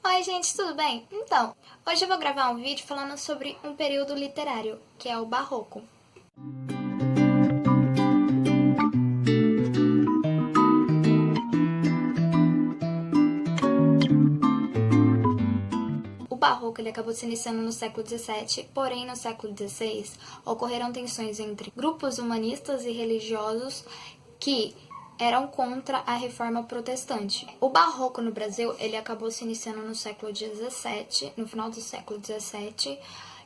Oi, gente, tudo bem? Então, hoje eu vou gravar um vídeo falando sobre um período literário, que é o Barroco. O Barroco ele acabou se iniciando no século XVII, porém no século XVI ocorreram tensões entre grupos humanistas e religiosos que eram contra a reforma protestante. O Barroco no Brasil ele acabou se iniciando no século XVII, no final do século XVII,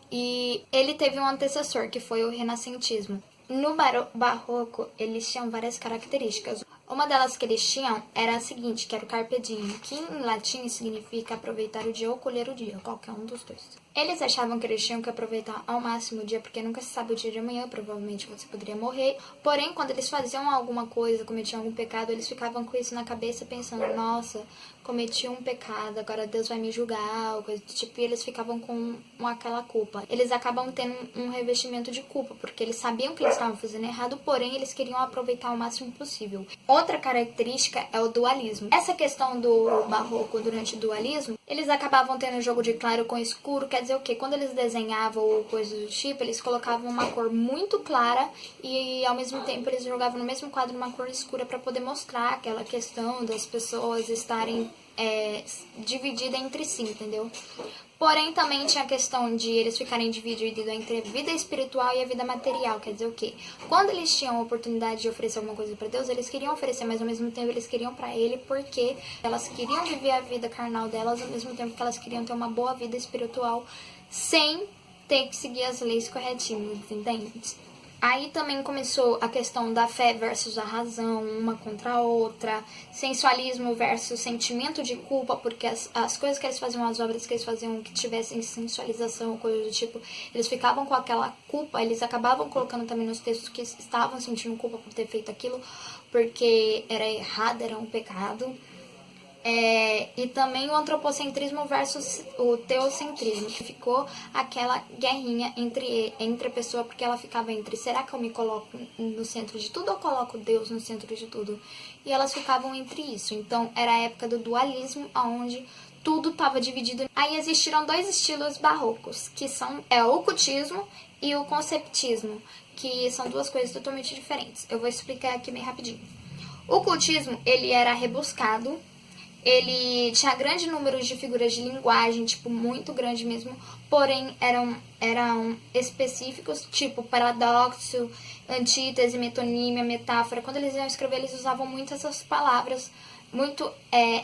e ele teve um antecessor que foi o Renascentismo. No Barroco eles tinham várias características. Uma delas que eles tinham era a seguinte, que era o carpe diem, que em latim significa aproveitar o dia ou colher o dia, qualquer um dos dois. Eles achavam que eles tinham que aproveitar ao máximo o dia, porque nunca se sabe o dia de amanhã, provavelmente você poderia morrer. Porém, quando eles faziam alguma coisa, cometiam algum pecado, eles ficavam com isso na cabeça pensando, nossa, cometi um pecado, agora Deus vai me julgar, coisa do tipo, e eles ficavam com aquela culpa. Eles acabam tendo um revestimento de culpa, porque eles sabiam que eles estavam fazendo errado, porém eles queriam aproveitar o máximo possível. Outra característica é o dualismo. Essa questão do Barroco durante o dualismo, eles acabavam tendo jogo de claro com escuro, quer dizer o quê? Quando eles desenhavam ou coisas do tipo, eles colocavam uma cor muito clara e ao mesmo tempo eles jogavam no mesmo quadro uma cor escura para poder mostrar aquela questão das pessoas estarem divididas entre si, entendeu? Porém, também tinha a questão de eles ficarem divididos entre a vida espiritual e a vida material. Quer dizer o quê? Quando eles tinham a oportunidade de oferecer alguma coisa para Deus, eles queriam oferecer, mas ao mesmo tempo eles queriam para Ele, porque elas queriam viver a vida carnal delas, ao mesmo tempo que elas queriam ter uma boa vida espiritual, sem ter que seguir as leis corretinhas, entende? Aí também começou a questão da fé versus a razão, uma contra a outra, sensualismo versus sentimento de culpa, porque as coisas que eles faziam, as obras que eles faziam que tivessem sensualização, coisa do tipo, eles ficavam com aquela culpa, eles acabavam colocando também nos textos que estavam sentindo culpa por ter feito aquilo, porque era errado, era um pecado. E também o antropocentrismo versus o teocentrismo, que ficou aquela guerrinha entre a pessoa, porque ela ficava entre, será que eu me coloco no centro de tudo ou coloco Deus no centro de tudo? E elas ficavam entre isso. Então era a época do dualismo, onde tudo estava dividido. Aí existiram dois estilos barrocos, que são o ocultismo e o conceptismo, que são duas coisas totalmente diferentes. Eu vou explicar aqui bem rapidinho. O ocultismo, ele era rebuscado, ele tinha grande número de figuras de linguagem, tipo, muito grande mesmo, porém eram específicos, tipo paradoxo, antítese, metonímia, metáfora. Quando eles iam escrever, eles usavam muito essas palavras, muito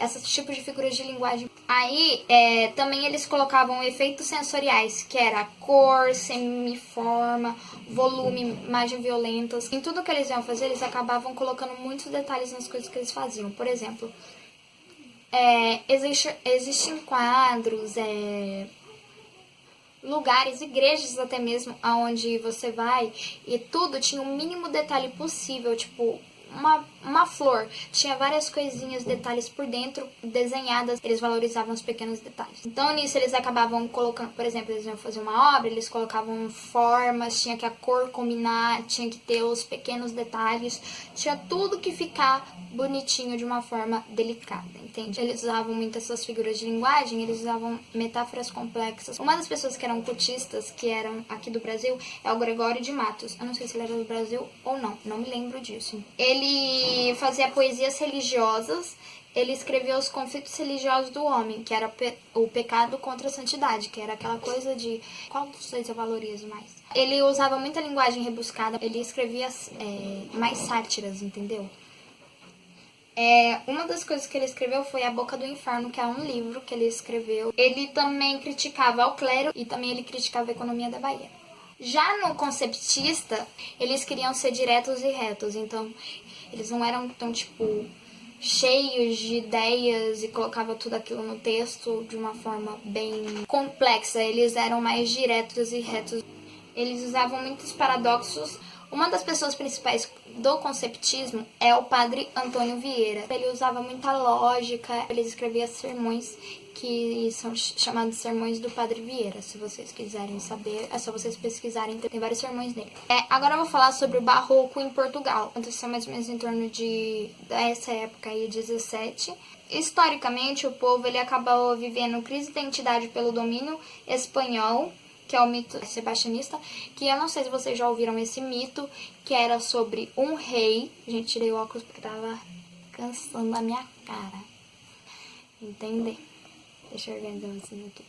esses tipos de figuras de linguagem. Aí também eles colocavam efeitos sensoriais, que era cor, semiforma, volume, imagem violentas. Em tudo que eles iam fazer, eles acabavam colocando muitos detalhes nas coisas que eles faziam. Por exemplo, existem quadros, lugares, igrejas até mesmo, aonde você vai e tudo tinha o mínimo detalhe possível, tipo uma flor, tinha várias coisinhas, detalhes por dentro desenhadas, eles valorizavam os pequenos detalhes. Então nisso eles acabavam colocando, por exemplo, eles iam fazer uma obra, eles colocavam formas, tinha que a cor combinar, tinha que ter os pequenos detalhes, tinha tudo que ficar bonitinho de uma forma delicada, entende? Eles usavam muito essas figuras de linguagem, eles usavam metáforas complexas. Uma das pessoas que eram cultistas, que eram aqui do Brasil, é o Gregório de Matos. Eu não sei se ele era do Brasil ou não me lembro disso. Ele fazia poesias religiosas, ele escrevia os conflitos religiosos do homem, que era o pecado contra a santidade, que era aquela coisa de qual dos dois eu valorizo mais. Ele usava muita linguagem rebuscada, ele escrevia mais sátiras, entendeu? Uma das coisas que ele escreveu foi A Boca do Inferno, que é um livro que ele escreveu. Ele também criticava o clero e também ele criticava a economia da Bahia. Já no conceptista, eles queriam ser diretos e retos, então eles não eram tão, tipo, cheios de ideias e colocava tudo aquilo no texto de uma forma bem complexa. Eles eram mais diretos e retos. Eles usavam muitos paradoxos. Uma das pessoas principais do conceptismo é o padre Antônio Vieira. Ele usava muita lógica, ele escrevia sermões que são chamados Sermões do Padre Vieira. Se vocês quiserem saber, é só vocês pesquisarem, tem vários sermões dele. Agora eu vou falar sobre o Barroco em Portugal. Aconteceu mais ou menos em torno dessa época aí, 17. Historicamente, o povo ele acabou vivendo crise de identidade pelo domínio espanhol, que é o mito sebastianista, que eu não sei se vocês já ouviram esse mito, que era sobre um rei. Gente, tirei o óculos porque tava cansando a minha cara. Entender? Deixa eu organizar vocês aqui.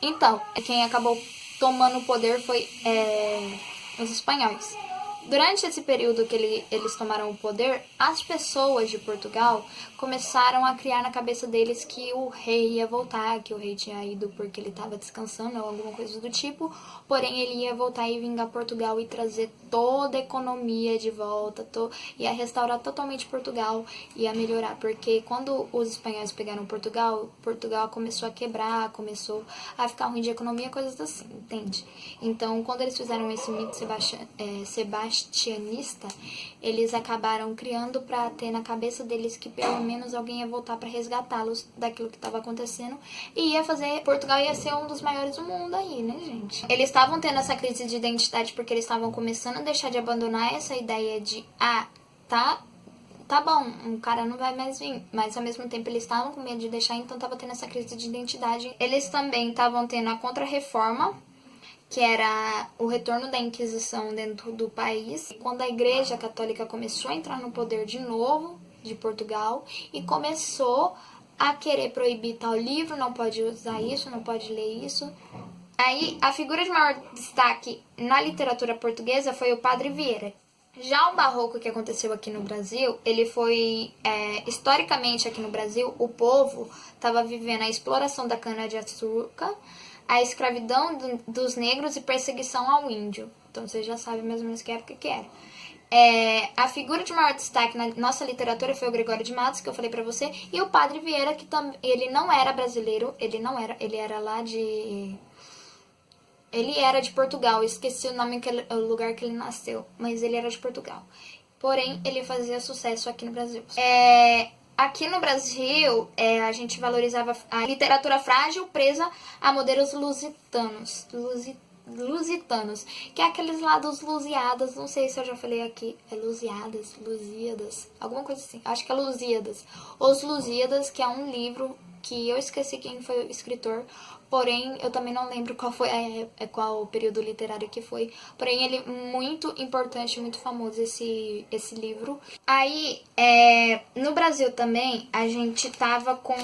Então, quem acabou tomando o poder foi os espanhóis. Durante esse período que eles tomaram o poder, as pessoas de Portugal começaram a criar na cabeça deles que o rei ia voltar, que o rei tinha ido porque ele estava descansando ou alguma coisa do tipo, porém ele ia voltar e vingar Portugal e trazer toda a economia de volta, ia restaurar totalmente Portugal, ia melhorar, porque quando os espanhóis pegaram Portugal começou a quebrar, começou a ficar ruim de economia, coisas assim, entende? Então, quando eles fizeram esse mito sebastianista, eles acabaram criando para ter na cabeça deles que pelo menos alguém ia voltar para resgatá-los daquilo que estava acontecendo e ia fazer Portugal ia ser um dos maiores do mundo aí, né, gente? Eles estavam tendo essa crise de identidade porque eles estavam começando a deixar de abandonar essa ideia de tá bom, o cara não vai mais vir, mas ao mesmo tempo eles estavam com medo de deixar, então estava tendo essa crise de identidade. Eles também estavam tendo a Contra-Reforma, que era o retorno da Inquisição dentro do país, quando a Igreja Católica começou a entrar no poder de novo de Portugal e começou a querer proibir tal livro, não pode usar isso, não pode ler isso. Aí, a figura de maior destaque na literatura portuguesa foi o Padre Vieira. Já o Barroco que aconteceu aqui no Brasil, ele foi, historicamente aqui no Brasil, o povo estava vivendo a exploração da cana-de-açúcar, a escravidão dos negros e perseguição ao índio. Então vocês já sabem mais ou menos que época que era. A figura de maior destaque na nossa literatura foi o Gregório de Matos, que eu falei pra você, e o Padre Vieira, que ele não era brasileiro, ele era lá de... Ele era de Portugal, esqueci o nome, o lugar que ele nasceu, mas ele era de Portugal. Porém, ele fazia sucesso aqui no Brasil. Aqui no Brasil, a gente valorizava a literatura frágil presa a modelos lusitanos, que é aqueles lá dos Lusíadas, não sei se eu já falei aqui, Lusíadas, alguma coisa assim, acho que é Lusíadas. Os Lusíadas, que é um livro que eu esqueci quem foi o escritor, porém eu também não lembro qual o período literário que foi, porém ele é muito importante, muito famoso esse livro. Aí, no Brasil também, a gente tava com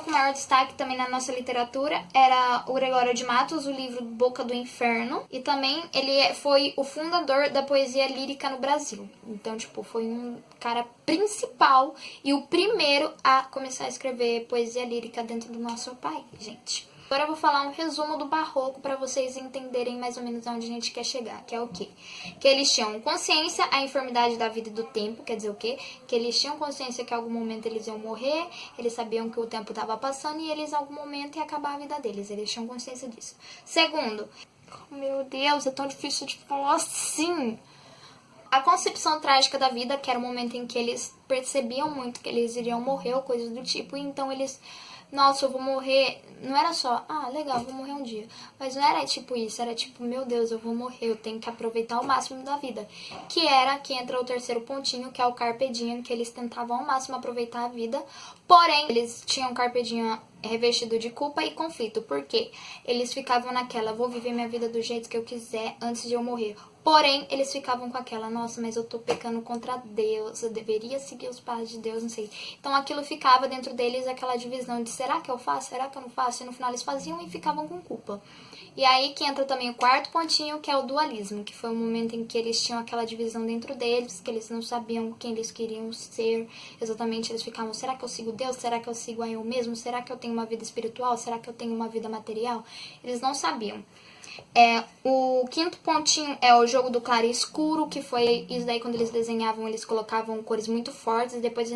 maior destaque também na nossa literatura, era o Gregório de Matos, o livro Boca do Inferno, e também ele foi o fundador da poesia lírica no Brasil. Então, tipo, foi um cara principal e o primeiro a começar a escrever poesia lírica dentro do nosso país, gente. Agora eu vou falar um resumo do Barroco para vocês entenderem mais ou menos onde a gente quer chegar, que é o quê? Que eles tinham consciência a enfermidade da vida e do tempo, quer dizer o quê? Que eles tinham consciência que em algum momento eles iam morrer, eles sabiam que o tempo estava passando e eles em algum momento ia acabar a vida deles, eles tinham consciência disso. Segundo, meu Deus, é tão difícil de falar assim. A concepção trágica da vida, que era o momento em que eles percebiam muito que eles iriam morrer ou coisas do tipo, e então eles... Nossa, eu vou morrer. Não era só, legal, vou morrer um dia. Mas não era tipo isso, era tipo, meu Deus, eu vou morrer, eu tenho que aproveitar o máximo da vida. Que entra o terceiro pontinho, que é o Carpe Diem, que eles tentavam ao máximo aproveitar a vida. Porém, eles tinham Carpe Diem revestido de culpa e conflito. Por quê? Eles ficavam naquela, vou viver minha vida do jeito que eu quiser antes de eu morrer. Porém, eles ficavam com aquela, nossa, mas eu tô pecando contra Deus, eu deveria seguir os passos de Deus, não sei. Então aquilo ficava dentro deles, aquela divisão de será que eu faço, será que eu não faço? E no final eles faziam e ficavam com culpa. E aí que entra também o quarto pontinho, que é o dualismo, que foi o momento em que eles tinham aquela divisão dentro deles, que eles não sabiam quem eles queriam ser, exatamente, eles ficavam, será que eu sigo Deus? Será que eu sigo a eu mesmo? Será que eu tenho uma vida espiritual? Será que eu tenho uma vida material? Eles não sabiam. O quinto pontinho é o jogo do claro e escuro, que foi isso daí quando eles desenhavam, eles colocavam cores muito fortes e depois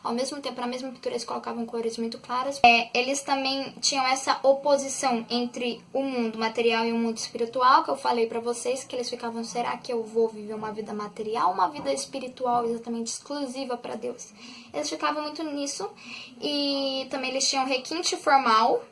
ao mesmo tempo, na mesma pintura, eles colocavam cores muito claras. Eles também tinham essa oposição entre o mundo material e o mundo espiritual, que eu falei pra vocês, que eles ficavam, será que eu vou viver uma vida material, uma vida espiritual exatamente exclusiva pra Deus? Eles ficavam muito nisso. E também eles tinham requinte formal,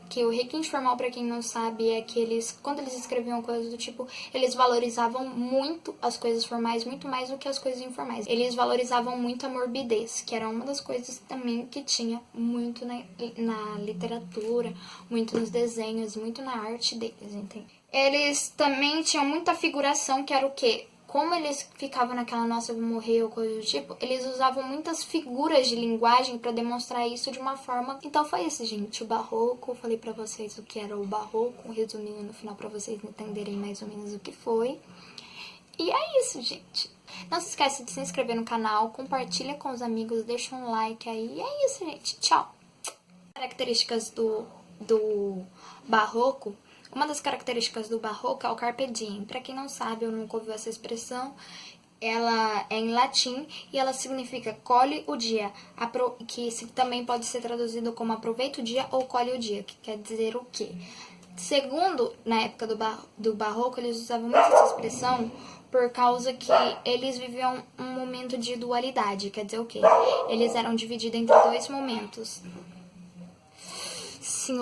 que o requinte formal, para quem não sabe, é que eles, quando eles escreviam coisas do tipo, eles valorizavam muito as coisas formais, muito mais do que as coisas informais. Eles valorizavam muito a morbidez, que era uma das coisas também que tinha muito na literatura, muito nos desenhos, muito na arte deles, entende? Eles também tinham muita figuração, que era o quê? Como eles ficavam naquela nossa, eu vou morrer ou coisa do tipo, eles usavam muitas figuras de linguagem para demonstrar isso de uma forma... Então foi isso, gente, o barroco. Eu falei para vocês o que era o barroco, resumindo no final para vocês entenderem mais ou menos o que foi. E é isso, gente. Não se esqueça de se inscrever no canal, compartilha com os amigos, deixa um like aí. E é isso, gente. Tchau! Características do barroco. Uma das características do barroco é o carpe diem. Para quem não sabe ou nunca ouviu essa expressão, ela é em latim e ela significa colhe o dia, que também pode ser traduzido como aproveita o dia ou colhe o dia, que quer dizer o quê? Segundo, na época do barroco, eles usavam muito essa expressão por causa que eles viviam um momento de dualidade, quer dizer o quê? Eles eram divididos entre dois momentos. Sim,